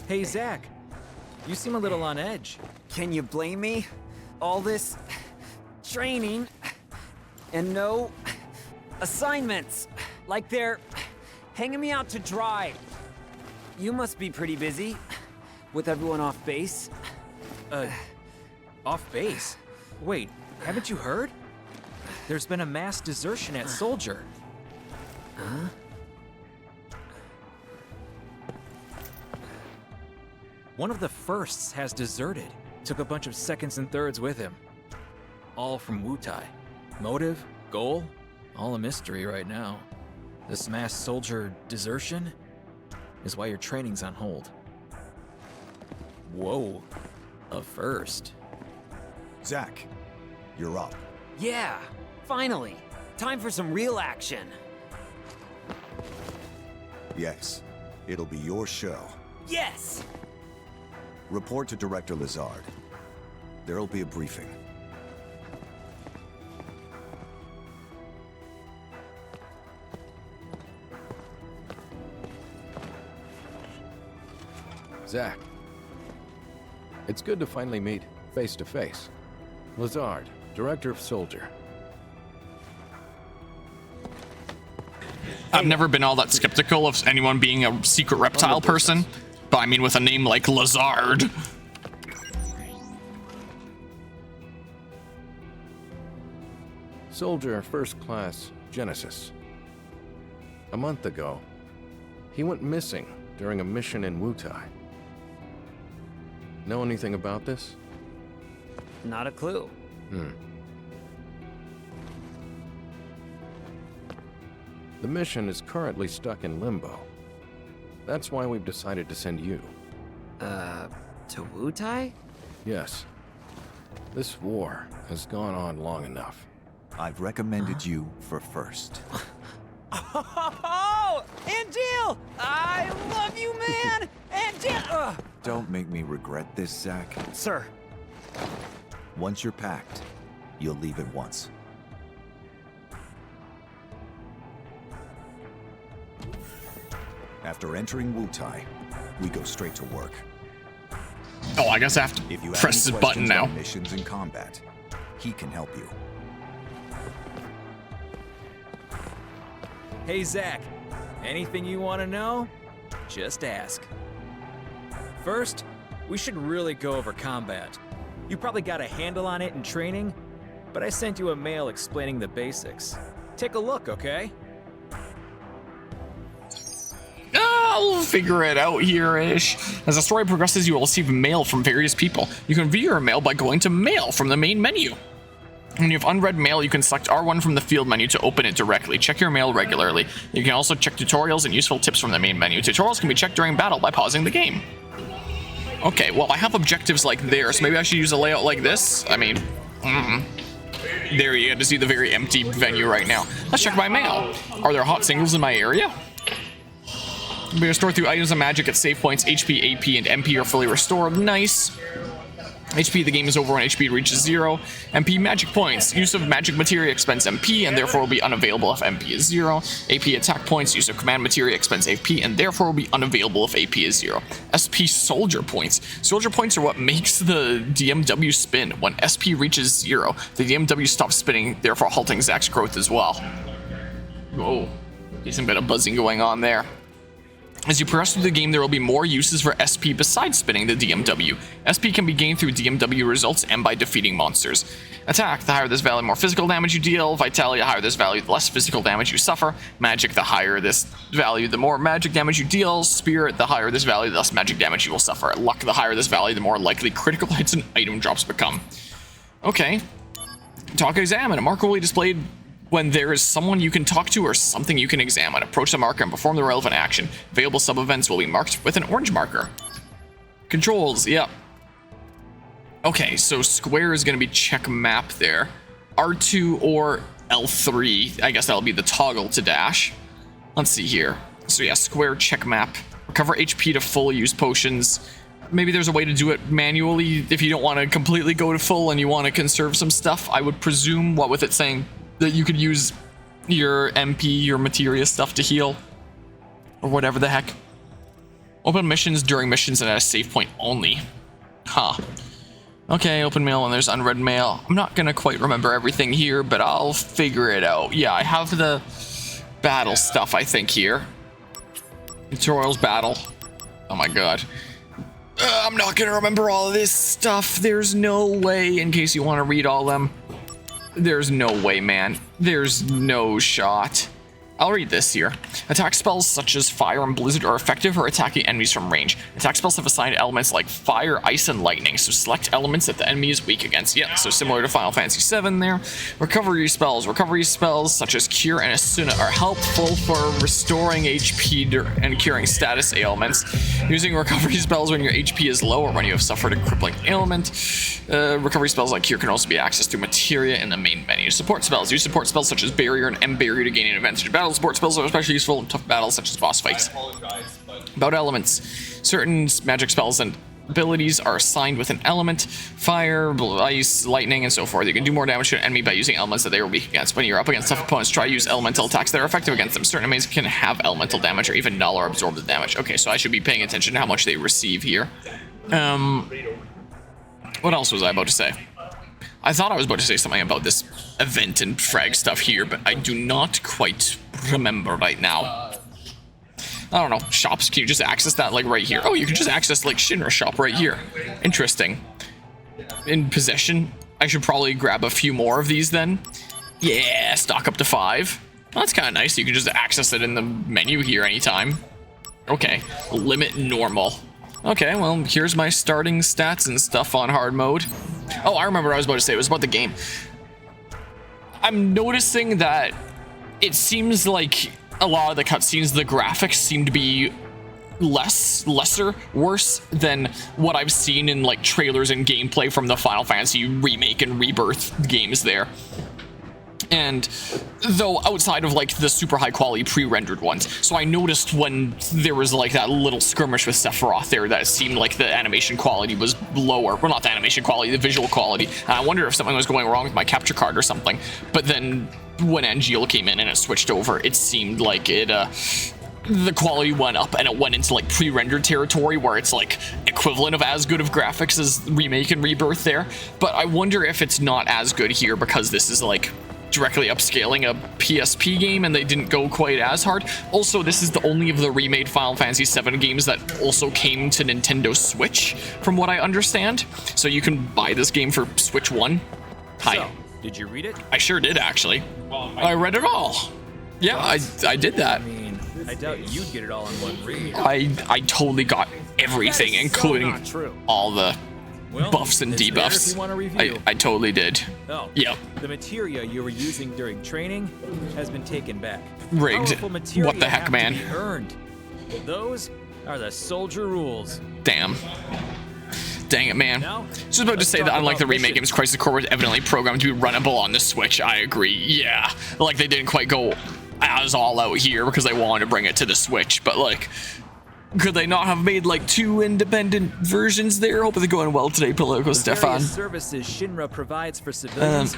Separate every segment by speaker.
Speaker 1: Hey, Zach. You seem a little on edge.
Speaker 2: Can you blame me? All this training and no assignments. Like they're hanging me out to dry. You must be pretty busy with everyone off base.
Speaker 1: Off base? Wait, haven't you heard? There's been a mass desertion at Soldier.
Speaker 2: Huh?
Speaker 1: One of the firsts has deserted. Took a bunch of seconds and thirds with him. All from Wutai. Motive, goal, all a mystery right now. This mass soldier desertion is why your training's on hold. Whoa, a first.
Speaker 3: Zach, you're up.
Speaker 2: Yeah, finally. Time for some real action.
Speaker 3: Yes, it'll be your show.
Speaker 2: Yes!
Speaker 3: Report to Director Lazard. There'll be a briefing.
Speaker 4: Zach. It's good to finally meet face to face. Lazard, Director of Soldier.
Speaker 5: I've never been all that skeptical of anyone being a secret reptile person, but I mean with a name like Lazard.
Speaker 4: Soldier First Class Genesis. A month ago, he went missing during a mission in Wutai. Know anything about this?
Speaker 2: Not a clue.
Speaker 4: The mission is currently stuck in limbo. That's why we've decided to send you.
Speaker 2: To Wutai?
Speaker 4: Yes. This war has gone on long enough.
Speaker 3: I've recommended you for first.
Speaker 2: Oh, Angel! I love you, man! Angel!
Speaker 3: Don't make me regret this, Zach.
Speaker 2: Sir.
Speaker 3: Once you're packed, you'll leave at once. After entering Wutai, we go straight to work.
Speaker 5: Oh, I guess I have to
Speaker 3: If you
Speaker 5: press
Speaker 3: have
Speaker 5: this
Speaker 3: any
Speaker 5: button
Speaker 3: questions
Speaker 5: now.
Speaker 3: on missions in combat, he can help you.
Speaker 1: Hey, Zach. Anything you want to know? Just ask. First, we should really go over combat. You probably got a handle on it in training, but I sent you a mail explaining the basics. Take a look, okay?
Speaker 5: I'll figure it out here-ish. As the story progresses, you will receive mail from various people. You can view your mail by going to Mail from the main menu. When you have unread mail, you can select R1 from the field menu to open it directly. Check your mail regularly. You can also check tutorials and useful tips from the main menu. Tutorials can be checked during battle by pausing the game. Okay, well, I have objectives like there, so maybe I should use a layout like this. I mean, there you get to see the very empty venue right now. Let's check my mail. Are there hot singles in my area? I'm going to store through items and magic at save points. HP, AP, and MP are fully restored. Nice. HP, the game is over when HP reaches 0. MP, magic points. Use of magic materia expends MP and therefore will be unavailable if MP is 0. AP, attack points. Use of command materia expends AP and therefore will be unavailable if AP is 0. SP, soldier points. Soldier points are what makes the DMW spin. When SP reaches 0, the DMW stops spinning, therefore halting Zach's growth as well. Whoa. Decent bit of buzzing going on there. As you progress through the game, there will be more uses for SP besides spinning the DMW. SP can be gained through DMW results and by defeating monsters. Attack, the higher this value, the more physical damage you deal. Vitality, the higher this value, the less physical damage you suffer. Magic, the higher this value, the more magic damage you deal. Spirit, the higher this value, the less magic damage you will suffer. Luck, the higher this value, the more likely critical hits and item drops become. Okay. Talk examine. A marker will be displayed when there is someone you can talk to or something you can examine. Approach the marker and perform the relevant action. Available sub-events will be marked with an orange marker. Controls, yep. Okay, so square is going to be check map there. R2 or L3, I guess that'll be the toggle to dash. Let's see here. So yeah, square check map. Recover HP to full, use potions. Maybe there's a way to do it manually if you don't want to completely go to full and you want to conserve some stuff. I would presume, what with it saying that you could use your MP, your materia stuff to heal. Or whatever the heck. Open missions during missions and at a save point only. Huh. Okay, open mail when there's unread mail. I'm not gonna quite remember everything here, but I'll figure it out. Yeah, I have the battle stuff, I think, here. Tutorials battle. Oh my god. I'm not gonna remember all of this stuff. There's no way, in case you want to read all of them. There's no way, man. There's no shot. I'll read this here. Attack spells such as fire and blizzard are effective for attacking enemies from range. Attack spells have assigned elements like fire, ice, and lightning, so select elements that the enemy is weak against. Yeah, so similar to Final Fantasy VII there. Recovery spells. Recovery spells such as Cure and Asuna are helpful for restoring HP and curing status ailments. Using recovery spells when your HP is low or when you have suffered a crippling ailment. Recovery spells like Cure can also be accessed through materia in the main menu. Support spells. Use support spells such as Barrier and M-Barrier to gain an advantage in battle. Support spells are especially useful in tough battles such as boss fights. About elements. Certain magic spells and abilities are assigned with an element. Fire, ice, lightning, and so forth. You can do more damage to an enemy by using elements that they are weak against. When you're up against tough opponents, try to use elemental attacks that are effective against them. Certain enemies can have elemental damage or even null or absorb the damage. Okay, so I should be paying attention to how much they receive here. What else was I about to say? I thought I was about to say something about this event and frag stuff here, but I do not quite remember right now. I don't know. Shops, can you just access that like right here? Oh, you can just access like Shinra shop right here. Interesting. In possession, I should probably grab a few more of these then. Yeah, stock up to 5. Well, that's kind of nice. You can just access it in the menu here anytime. Okay, limit normal. Okay, well, here's my starting stats and stuff on hard mode. Oh, I remember what I was about to say. It was about the game. I'm noticing that it seems like a lot of the cutscenes, the graphics seem to be worse than what I've seen in like trailers and gameplay from the Final Fantasy Remake and Rebirth games there. And though outside of like the super high quality pre-rendered ones, so I noticed when there was like that little skirmish with Sephiroth there that it seemed like the animation quality was lower. Well, not the animation quality, the visual quality. And I wonder if something was going wrong with my capture card or something. But then when Angeal came in and it switched over, it seemed like it the quality went up and it went into like pre-rendered territory where it's like equivalent of as good of graphics as Remake and Rebirth there. But I wonder if it's not as good here because this is like directly upscaling a PSP game and they didn't go quite as hard. Also, this is the only of the remade Final Fantasy VII games that also came to Nintendo Switch, from what I understand. So you can buy this game for Switch 1. Hi.
Speaker 1: So, did you read it?
Speaker 5: I sure did, actually. I read it all. Yeah, I did that.
Speaker 1: I mean, I doubt you'd get it all in one read.
Speaker 5: I totally got everything, including all the buffs and debuffs. I totally did.
Speaker 1: Oh,
Speaker 5: yep.
Speaker 1: The materia you were using during training has been taken back.
Speaker 5: Rigged.
Speaker 1: Powerful materia
Speaker 5: What the heck,
Speaker 1: have
Speaker 5: man?
Speaker 1: to be earned. Those are the soldier rules.
Speaker 5: Damn. Dang it, man.
Speaker 1: Now,
Speaker 5: Just about to say that unlike the remake games, Crisis Core was evidently programmed to be runnable on the Switch. I agree. Yeah. Like they didn't quite go as all out here because they wanted to bring it to the Switch, but like, could they not have made like 2 independent versions there? Hope they're going well today, Politico Stefan.
Speaker 1: Services Shinra provides for civilians.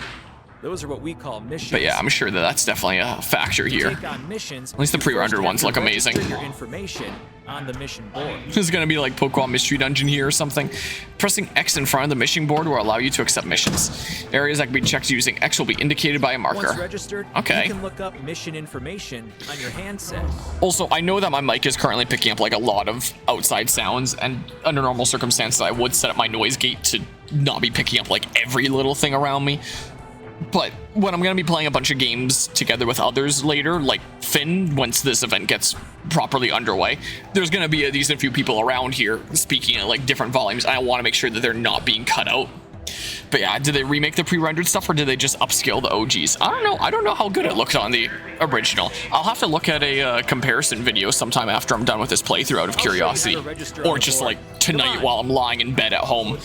Speaker 1: Those are what we call missions.
Speaker 5: But yeah, I'm sure that that's definitely a factor here.
Speaker 1: Take on missions,
Speaker 5: At least the pre-rendered ones look amazing.
Speaker 1: Your information on the mission board.
Speaker 5: This is gonna be like Pokemon Mystery Dungeon here or something. Pressing X in front of the mission board will allow you to accept missions. Areas that can be checked using X will be indicated by a marker.
Speaker 1: Once registered,
Speaker 5: okay.
Speaker 1: You can look up mission information on your handset.
Speaker 5: Also, I know that my mic is currently picking up like a lot of outside sounds, and under normal circumstances, I would set up my noise gate to not be picking up like every little thing around me. But when I'm going to be playing a bunch of games together with others later, like Finn, once this event gets properly underway, there's going to be a decent few people around here speaking at like different volumes. I want to make sure that they're not being cut out. But yeah, did they remake the pre-rendered stuff or did they just upscale the OGs? I don't know. I don't know how good it looked on the original. I'll have to look at a comparison video sometime after I'm done with this playthrough out of curiosity. Or just like tonight while I'm lying in bed at home.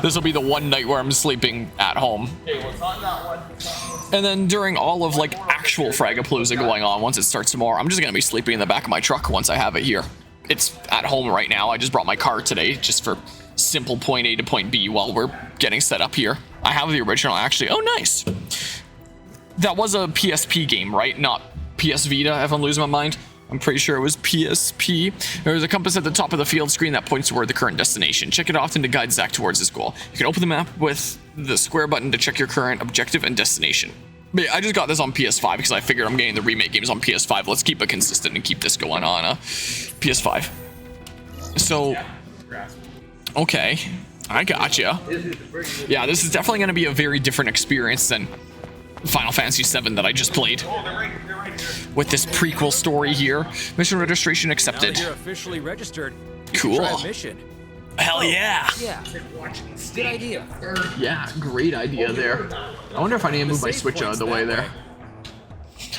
Speaker 5: This will be the one night where I'm sleeping at home. And then during all of like actual Fragapalooza going on, once it starts tomorrow, I'm just gonna be sleeping in the back of my truck once I have it here. It's at home right now. I just brought my car today just for simple point A to point B while we're getting set up here. I have the original actually. Oh, nice. That was a PSP game, right? Not PS Vita, if I'm losing my mind. I'm pretty sure it was PSP. There's a compass at the top of the field screen that points toward the current destination. Check it often to guide Zack towards his goal. You can open the map with the square button to check your current objective and destination. But yeah, I just got this on PS5 because I figured I'm getting the remake games on PS5. Let's keep it consistent and keep this going on PS5. So, okay, I gotcha. Yeah, this is definitely going to be a very different experience than Final Fantasy VII that I just played. With this prequel story here. Mission registration accepted.
Speaker 1: Now that you're officially registered. You
Speaker 5: Cool.
Speaker 1: can try a mission.
Speaker 5: Hell yeah.
Speaker 1: Yeah. Good idea.
Speaker 5: Yeah, great idea there. I wonder if I need to move my Switch out of the way there.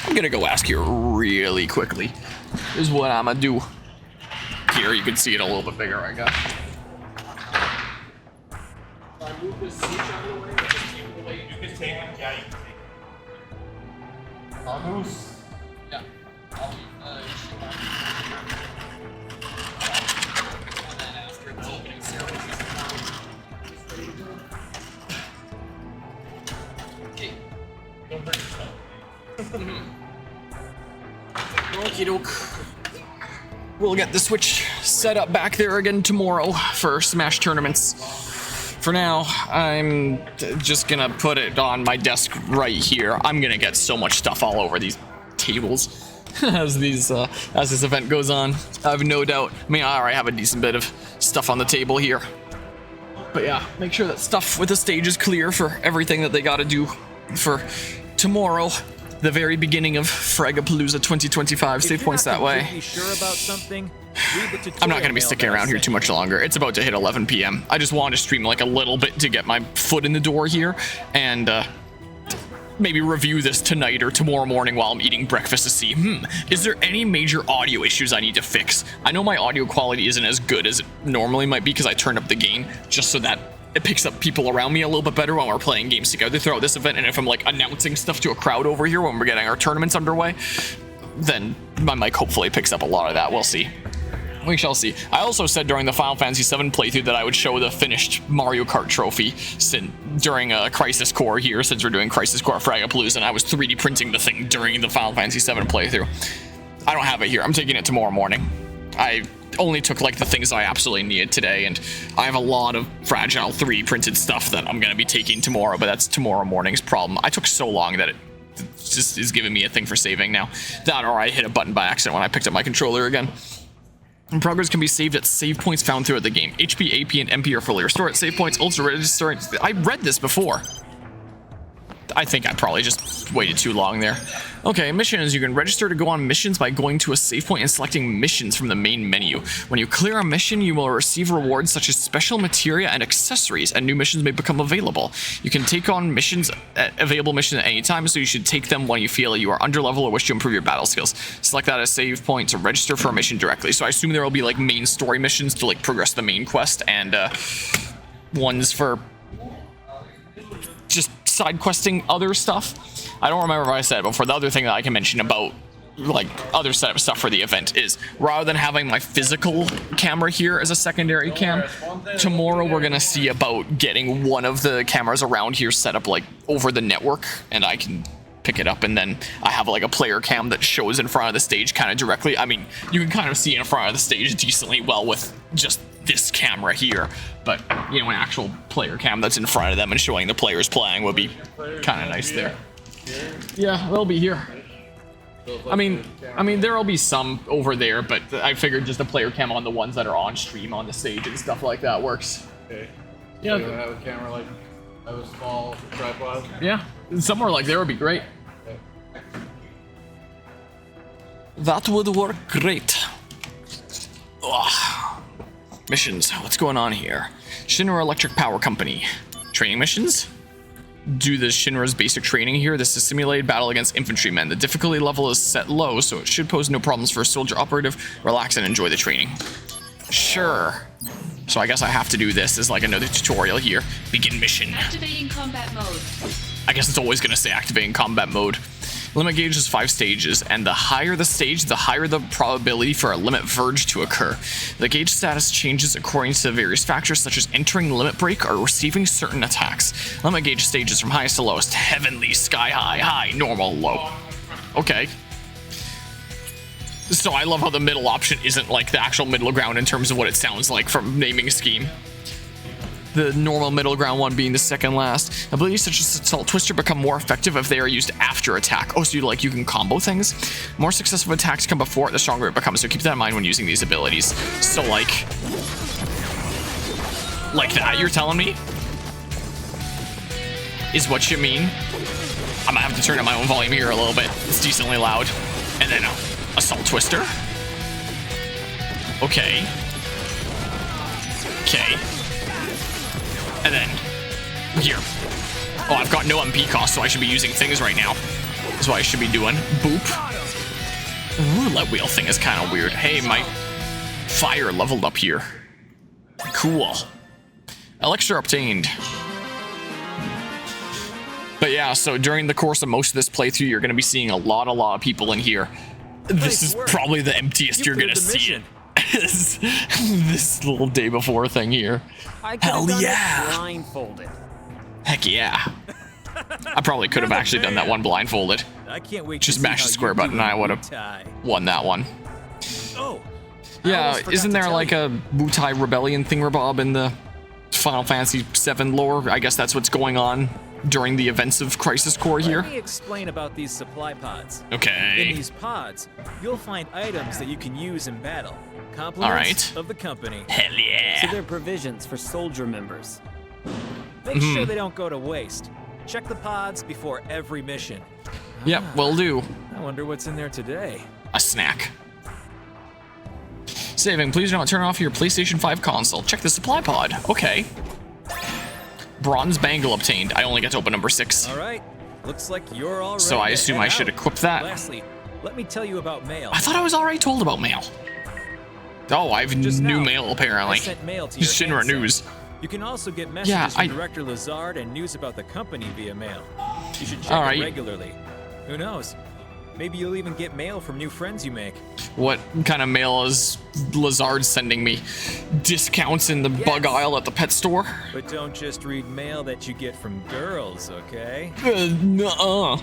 Speaker 5: I'm gonna go ask here really quickly. This is what I'm gonna do. Here, you can see it a little bit bigger, I guess. I move this Switch out of the way, or just keep it the way you can take it? Yeah, you can take it. Vamos. Yeah. I'll and then after the opening ceremony. Okay. Don't hurt yourself. Okie doke. We'll get the Switch set up back there again tomorrow for Smash tournaments. For now, I'm just gonna put it on my desk right here. I'm gonna get so much stuff all over these tables as this event goes on. I have no doubt. I mean, I already have a decent bit of stuff on the table here. But yeah, make sure that stuff with the stage is clear for everything that they gotta do for tomorrow. The very beginning of Fragapalooza 2025. Save points that way.
Speaker 1: Sure about something,
Speaker 5: I'm not going to be sticking around here too much longer. It's about to hit 11 p.m. I just wanted to stream like a little bit to get my foot in the door here and maybe review this tonight or tomorrow morning while I'm eating breakfast to see, is there any major audio issues I need to fix? I know my audio quality isn't as good as it normally might be because I turned up the gain just so that it picks up people around me a little bit better when we're playing games together throughout this event. And if I'm like announcing stuff to a crowd over here when we're getting our tournaments underway, then my mic hopefully picks up a lot of that. We'll see. We shall see. I also said during the Final Fantasy VII playthrough that I would show the finished Mario Kart trophy during a Crisis Core here, since we're doing Crisis Core Fragapalooza, and I was 3D printing the thing during the Final Fantasy VII playthrough. I don't have it here. I'm taking it tomorrow morning. I only took like the things I absolutely needed today, and I have a lot of fragile 3D printed stuff that I'm going to be taking tomorrow, but that's tomorrow morning's problem. I took so long that it just is giving me a thing for saving now. That or I hit a button by accident when I picked up my controller again. And progress can be saved at save points found throughout the game. HP, AP, and MP are fully restored at save points. Ultra register. I read this before. I think I probably just waited too long there. Okay, missions. You can register to go on missions by going to a save point and selecting missions from the main menu. When you clear a mission, you will receive rewards such as special materia and accessories, and new missions may become available. You can take on missions, available missions at any time, so you should take them when you feel you are under level or wish to improve your battle skills. Select that as save point to register for a mission directly. So I assume there will be like main story missions to like progress the main quest, and ones for just side questing other stuff. I don't remember if I said it before. The other thing that I can mention about like other set of stuff for the event is rather than having my physical camera here as a secondary cam, tomorrow we're gonna see about getting one of the cameras around here set up like over the network, and I can pick it up, and then I have like a player cam that shows in front of the stage kind of directly. I mean, you can kind of see in front of the stage decently well with just this camera here, but you know, an actual player cam that's in front of them and showing the players playing would be kind of nice there. Yeah, they'll be here. I mean, there'll be some over there, but I figured just a player cam on the ones that are on stream on the stage and stuff like that works.
Speaker 6: Okay.
Speaker 5: Yeah.
Speaker 6: So you have a camera like have a small tripod.
Speaker 5: Yeah, somewhere like there would be great.
Speaker 6: Okay.
Speaker 5: That would work great. Ugh. Missions. What's going on here? Shinra Electric Power Company. Training missions? Do the Shinra's basic training here. This is simulated battle against infantrymen. The difficulty level is set low, so it should pose no problems for a soldier operative. Relax and enjoy the training. Sure. So I guess I have to do this as like another tutorial here. Begin mission.
Speaker 7: Activating combat mode.
Speaker 5: I guess it's always going to say activating combat mode. Limit gauge is 5 stages, and the higher the stage, the higher the probability for a limit verge to occur. The gauge status changes according to various factors such as entering limit break or receiving certain attacks. Limit gauge stages from highest to lowest: heavenly, sky high, high, normal, low. Okay. So I love how the middle option isn't like the actual middle ground in terms of what it sounds like from naming scheme. The normal middle ground one being the second last. Abilities such as Assault Twister become more effective if they are used after attack. Oh, so you can combo things? More successful attacks come before, the stronger it becomes, so keep that in mind when using these abilities. So like that you're telling me? Is what you mean? I might have to turn up my own volume here a little bit. It's decently loud. And then Assault Twister. Okay. Okay. And then here. Oh, I've got no MP cost, so I should be using things right now. That's what I should be doing. Boop. Roulette wheel thing is kind of weird. Hey, my fire leveled up here. Cool. Elixir obtained. But yeah, so during the course of most of this playthrough, you're going to be seeing a lot of people in here. This is probably the emptiest you're going to see it. This little day before thing here. Hell yeah!
Speaker 2: Blindfolded.
Speaker 5: Heck yeah! I probably could have actually done that one blindfolded.
Speaker 1: I can't wait.
Speaker 5: Just mash the square button and I would have won that one.
Speaker 1: Oh.
Speaker 5: Yeah, isn't there like a Wutai rebellion thingamabob in the Final Fantasy VII lore? I guess that's what's going on during the events of Crisis Core here.
Speaker 1: Let me explain about these supply pods.
Speaker 5: Okay.
Speaker 1: In these pods, you'll find items that you can use in battle. Compliments of the company.
Speaker 5: Hell yeah.
Speaker 2: So they're provisions for soldier members.
Speaker 1: Make sure they don't go to waste. Check the pods before every mission.
Speaker 5: Yep, will do.
Speaker 1: I wonder what's in there today.
Speaker 5: A snack. Saving, please do not turn off your PlayStation 5 console. Check the supply pod. Okay. Bronze bangle obtained. I only get to open number 6.
Speaker 1: All right. Looks like you're all ready.
Speaker 5: So I assume I should equip that.
Speaker 1: Lastly, let me tell you about mail.
Speaker 5: I thought I was already told about mail. Oh, I have new mail apparently.
Speaker 1: I sent mail to your
Speaker 5: Shinra
Speaker 1: handset.
Speaker 5: News.
Speaker 1: You can also get messages from Director Lazard and news about the company via mail. You should check it regularly. Who knows? Maybe you'll even get mail from new friends you make.
Speaker 5: What kind of mail is Lazard sending me? Discounts in the bug aisle at the pet store?
Speaker 1: But don't just read mail that you get from girls, okay?
Speaker 5: Nuh-uh.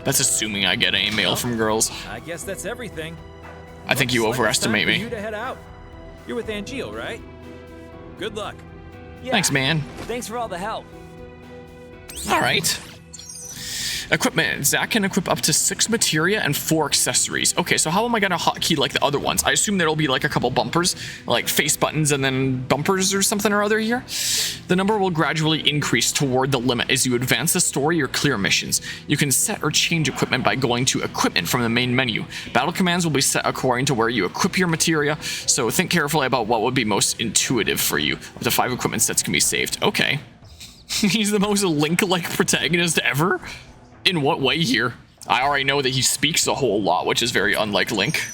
Speaker 5: That's assuming I get any mail from girls.
Speaker 1: I guess that's everything.
Speaker 5: I think you overestimate me.
Speaker 1: You to head out. You're with Angeal, right? Good luck.
Speaker 2: Yeah.
Speaker 5: Thanks, man.
Speaker 2: Thanks for all the help.
Speaker 5: All right. Equipment. Zach can equip up to 6 materia and 4 accessories. Okay, so how am I gonna hotkey like the other ones? I assume there'll be like a couple bumpers, like face buttons and then bumpers or something or other here. The number will gradually increase toward the limit as you advance the story or clear missions. You can set or change equipment by going to equipment from the main menu. Battle commands will be set according to where you equip your materia, so think carefully about what would be most intuitive for you. Up to 5 equipment sets can be saved. Okay. He's the most Link-like protagonist ever? In what way here? I already know that he speaks a whole lot, which is very unlike Link.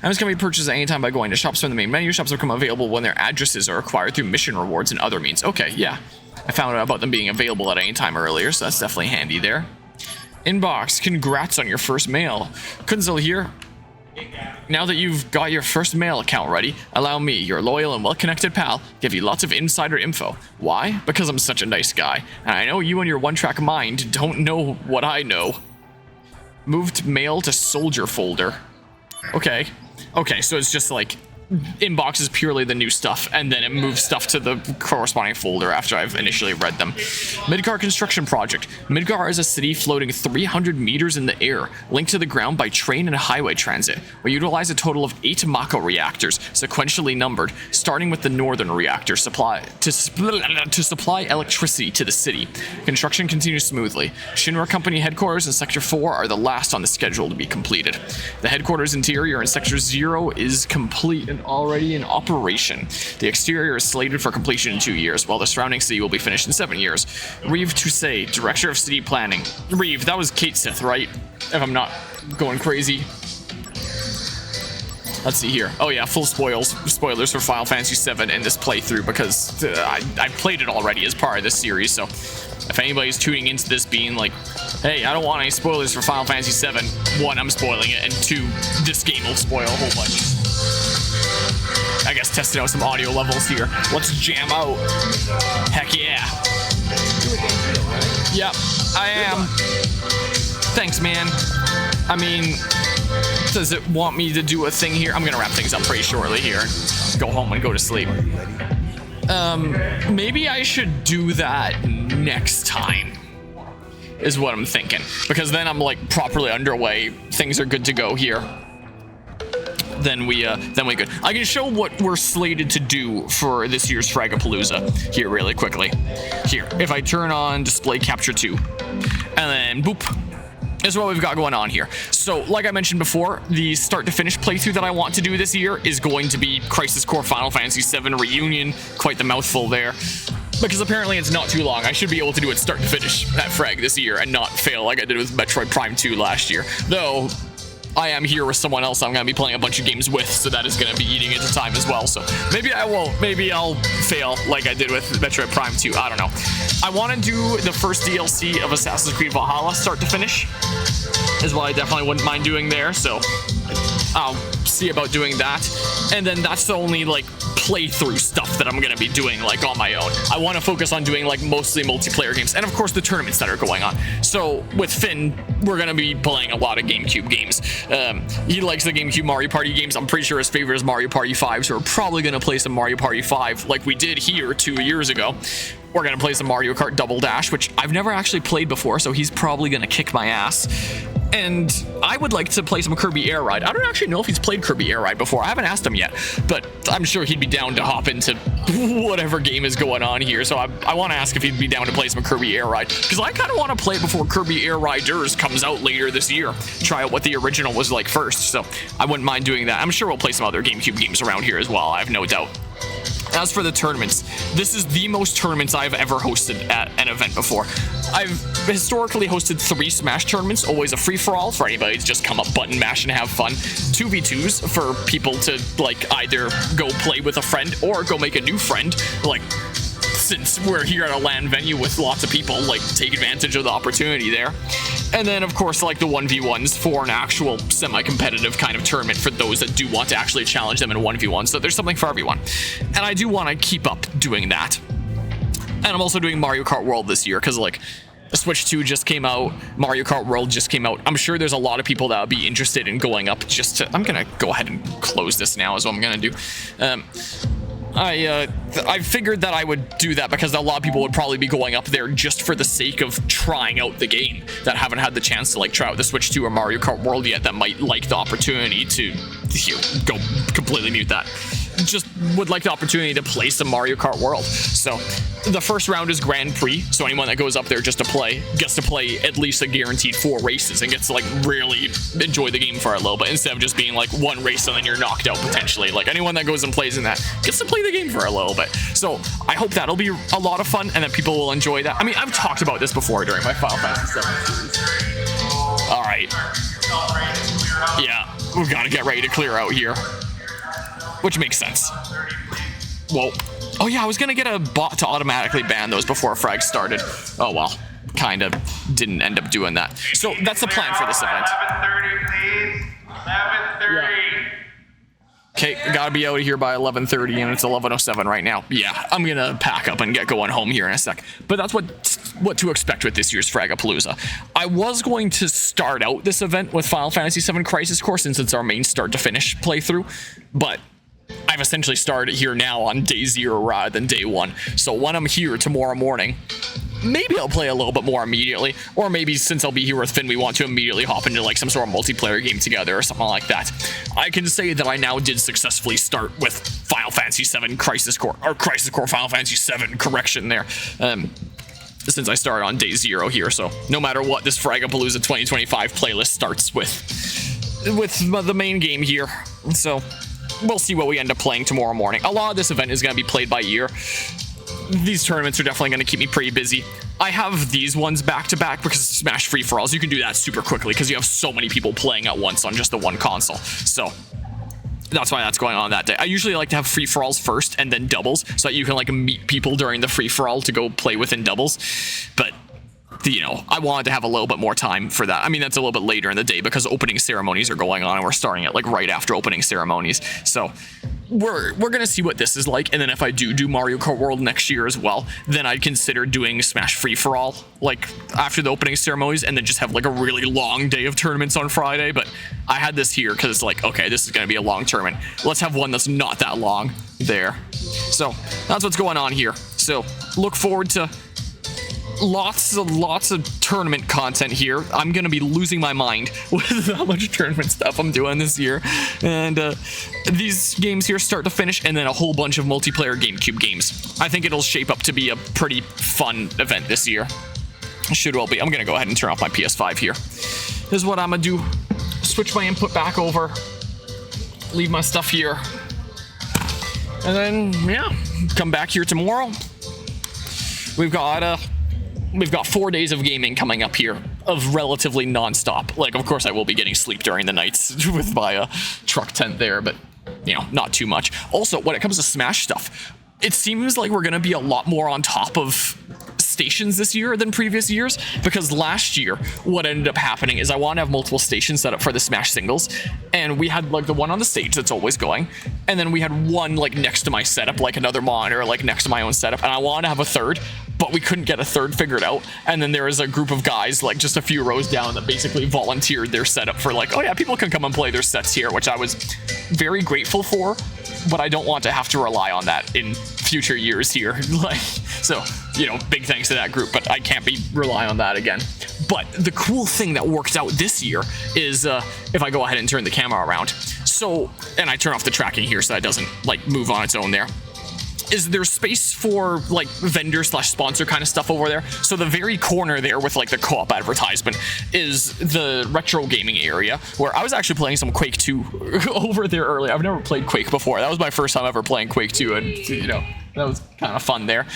Speaker 5: Items can be purchased at any time by going to shops from the main menu. Shops become available when their addresses are acquired through mission rewards and other means. Okay, yeah. I found out about them being available at any time earlier, so that's definitely handy there. Inbox, congrats on your first mail. Kunzel here. Now that you've got your first mail account ready, allow me, your loyal and well-connected pal, give you lots of insider info. Why? Because I'm such a nice guy, and I know you and your one-track mind don't know what I know. Moved mail to soldier folder. Okay. Okay, so it's just like inbox is purely the new stuff, and then it moves stuff to the corresponding folder after I've initially read them. Midgar Construction Project. Midgar is a city floating 300 meters in the air, linked to the ground by train and highway transit. We utilize a total of 8 Mako reactors, sequentially numbered, starting with the northern reactor to supply electricity to the city. Construction continues smoothly. Shinra Company headquarters in Sector 4 are the last on the schedule to be completed. The headquarters interior in Sector 0 is complete and already in operation. The exterior is slated for completion in 2 years, while the surrounding city will be finished in 7 years. Reeve Tose, Director of City Planning. Reeve, that was Kate Sith, right? If I'm not going crazy. Let's see here. Oh yeah, full spoilers for Final Fantasy VII in this playthrough because I played it already as part of this series, so if anybody's tuning into this being like, hey, I don't want any spoilers for Final Fantasy VII, 1, I'm spoiling it, and 2, this game will spoil a whole bunch. I guess testing out some audio levels here. Let's jam out. Heck yeah. Yep, I am. Thanks, man. I mean, Does it want me to do a thing here? I'm gonna wrap things up pretty shortly here. Go home and go to sleep. Maybe I should do that next time, is what I'm thinking. Because then I'm like properly underway. Things are good to go here. Then we good. I can show what we're slated to do for this year's Fragapalooza here really quickly. Here, if I turn on display capture 2, and then boop. This is what we've got going on here. So, like I mentioned before, the start to finish playthrough that I want to do this year is going to be Crisis Core Final Fantasy VII Reunion. Quite the mouthful there. Because apparently it's not too long. I should be able to do it start to finish at Frag this year and not fail like I did with Metroid Prime 2 last year. Though, I am here with someone else I'm going to be playing a bunch of games with, so that is going to be eating into time as well. So maybe I won't. Maybe I'll fail like I did with Metroid Prime 2. I don't know. I want to do the first DLC of Assassin's Creed Valhalla start to finish, is what I definitely wouldn't mind doing there. So I'll see about doing that. And then that's the only like playthrough stuff that I'm going to be doing like on my own. I want to focus on doing like mostly multiplayer games and of course the tournaments that are going on. So with Finn, we're going to be playing a lot of GameCube games. He likes the GameCube Mario Party games. I'm pretty sure his favorite is Mario Party 5, so we're probably going to play some Mario Party 5 like we did here 2 years ago. We're going to play some Mario Kart Double Dash, which I've never actually played before, so he's probably going to kick my ass. And I would like to play some Kirby Air Ride. I don't actually know if he's played Kirby Air Ride before. I haven't asked him yet, but I'm sure he'd be down to hop into whatever game is going on here. So I want to ask if he'd be down to play some Kirby Air Ride, because I kind of want to play it before Kirby Air Riders comes out later this year. Try out what the original was like first. So I wouldn't mind doing that. I'm sure we'll play some other GameCube games around here as well. I have no doubt. As for the tournaments, this is the most tournaments I've ever hosted at an event before. I've historically hosted 3 Smash tournaments, always a free-for-all for anybody to just come up, button mash, and have fun. 2v2s for people to like either go play with a friend or go make a new friend. Like, since we're here at a LAN venue with lots of people, like take advantage of the opportunity there. And then of course like the 1v1s for an actual semi-competitive kind of tournament for those that do want to actually challenge them in 1v1. So there's something for everyone. And I do want to keep up doing that. And I'm also doing Mario Kart World this year because like Switch 2 just came out, Mario Kart World just came out. I'm sure there's a lot of people that would be interested in going up just to... I'm gonna go ahead and close this now is what I'm gonna do. I figured that I would do that because a lot of people would probably be going up there just for the sake of trying out the game that haven't had the chance to like try out the Switch 2 or Mario Kart World yet, that might like the opportunity to here, go completely mute that. Just would like the opportunity to play some Mario Kart World. So the first round is Grand Prix, so anyone that goes up there just to play gets to play at least a guaranteed 4 races and gets to like really enjoy the game for a little bit instead of just being like 1 race and then you're knocked out potentially. Like anyone that goes and plays in that gets to play the game for a little bit. So I hope that'll be a lot of fun and that people will enjoy that. I mean, I've talked about this before during my Final Fantasy VII series. All right. Yeah, we've got to get ready to clear out here. Which makes sense. Whoa. Oh yeah, I was gonna get a bot to automatically ban those before Frag started. Oh well, kind of didn't end up doing that. So that's the plan for this event.
Speaker 7: 11:30, please. 11:30.
Speaker 5: Okay, gotta be out of here by 11:30 and it's 11:07 right now. Yeah, I'm gonna pack up and get going home here in a sec. But that's what to expect with this year's Fragapalooza. I was going to start out this event with Final Fantasy VII Crisis Core since it's our main start to finish playthrough, but I've essentially started here now on day 0 rather than day 1. So when I'm here tomorrow morning, maybe I'll play a little bit more immediately, or maybe since I'll be here with Finn, we want to immediately hop into like some sort of multiplayer game together or something like that. I can say that I now did successfully start with Final Fantasy VII Crisis Core, or Crisis Core Final Fantasy VII, correction there. Since I started on day 0 here, so no matter what, this Fragapalooza 2025 playlist starts with the main game here. So we'll see what we end up playing tomorrow morning. A lot of this event is going to be played by ear. These tournaments are definitely going to keep me pretty busy. I have these ones back to back because Smash free-for-alls, you can do that super quickly because you have so many people playing at once on just the one console. So that's why that's going on that day. I usually like to have free-for-alls first and then doubles so that you can like meet people during the free-for-all to go play within doubles. But you know, I wanted to have a little bit more time for that. I mean, that's a little bit later in the day because opening ceremonies are going on and we're starting it like right after opening ceremonies. So we're gonna see what this is like, and then if I do Mario Kart World next year as well, then I'd consider doing Smash Free for All like after the opening ceremonies, and then just have like a really long day of tournaments on Friday. But I had this here because it's like, okay, this is gonna be a long tournament. Let's have one that's not that long there. So that's what's going on here. So look forward to lots of tournament content here. I'm gonna be losing my mind with how much tournament stuff I'm doing this year, and these games here start to finish, and then a whole bunch of multiplayer GameCube games. I think it'll shape up to be a pretty fun event this year. Should well be. I'm gonna go ahead and turn off my PS5 here. This is what I'm gonna do. Switch my input back over, leave my stuff here, and then yeah, come back here tomorrow. We've got 4 days of gaming coming up here of relatively non-stop. Like, of course, I will be getting sleep during the nights with my truck tent there, but, you know, not too much. Also, when it comes to Smash stuff, it seems like we're going to be a lot more on top of stations this year than previous years, because last year what ended up happening is I want to have multiple stations set up for the Smash singles, and we had like the one on the stage that's always going, and then we had one like next to my setup, like another monitor like next to my own setup, and I wanted to have a third, but we couldn't get a third figured out. And then there was a group of guys like just a few rows down that basically volunteered their setup for like, oh yeah, people can come and play their sets here, which I was very grateful for, but I don't want to have to rely on that in future years here. Like, so, you know, big thanks to that group, but I can't be rely on that again. But the cool thing that worked out this year is if I go ahead and turn the camera around, so, and I turn off the tracking here so that it doesn't like move on its own there, is there space for like vendor slash sponsor kind of stuff over there. So the very corner there with like the co-op advertisement is the retro gaming area, where I was actually playing some Quake 2 over there earlier. I've never played Quake before. That was my first time ever playing Quake 2, and you know, that was kind of fun there,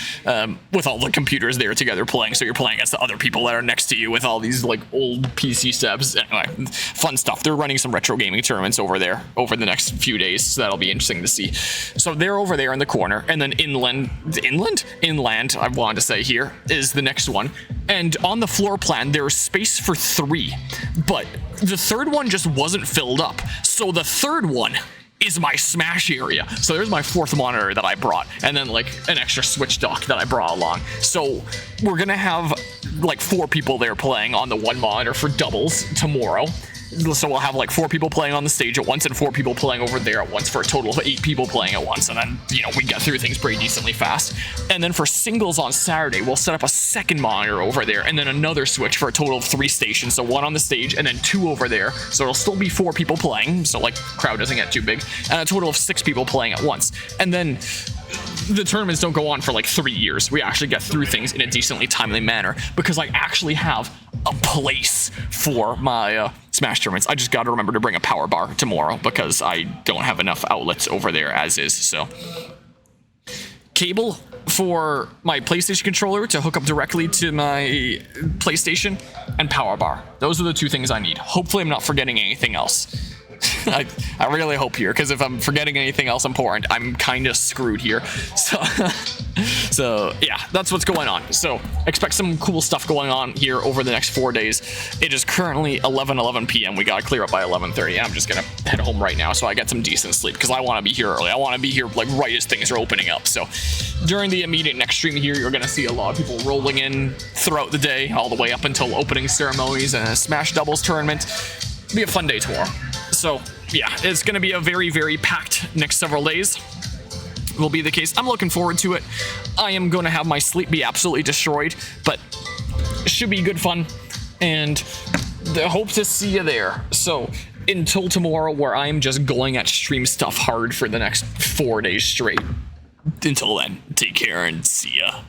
Speaker 5: with all the computers there together playing. So you're playing against the other people that are next to you with all these like old PC steps. Anyway, fun stuff. They're running some retro gaming tournaments over there over the next few days, so that'll be interesting to see. So they're over there in the corner, and then inland, I wanted to say here, is the next one. And on the floor plan, there's space for 3, but the third one just wasn't filled up. So the third one is my Smash area. So there's my 4th monitor that I brought, and then like an extra Switch dock that I brought along. So we're gonna have like 4 people there playing on the one monitor for doubles tomorrow. So we'll have like 4 people playing on the stage at once and 4 people playing over there at once, for a total of 8 people playing at once. And then, you know, we get through things pretty decently fast. And then for singles on Saturday, we'll set up a second monitor over there and then another Switch for a total of 3 stations. So 1 on the stage and then 2 over there. So it'll still be 4 people playing, so like crowd doesn't get too big, and a total of 6 people playing at once. And then the tournaments don't go on for like 3 years. We actually get through things in a decently timely manner because I actually have a place for my Smash tournaments. I just got to remember to bring a power bar tomorrow because I don't have enough outlets over there as is. So cable for my PlayStation controller to hook up directly to my PlayStation, and power bar. Those are the 2 things I need. Hopefully I'm not forgetting anything else. I really hope here, because if I'm forgetting anything else important, I'm kind of screwed here. So yeah, that's what's going on. So expect some cool stuff going on here over the next 4 days. It is currently 11 p.m. We gotta clear up by 11:30, and I'm just gonna head home right now so I get some decent sleep, because I want to be here early. I want to be here like right as things are opening up. So during the immediate next stream here, you're gonna see a lot of people rolling in throughout the day, all the way up until opening ceremonies and a Smash doubles tournament. It'll be a fun day tomorrow. So yeah, it's going to be a very, very packed next several days. Will be the case. I'm looking forward to it. I am going to have my sleep be absolutely destroyed, but it should be good fun, and I hope to see you there. So until tomorrow, where I'm just going at stream stuff hard for the next 4 days straight. Until then, take care and see ya.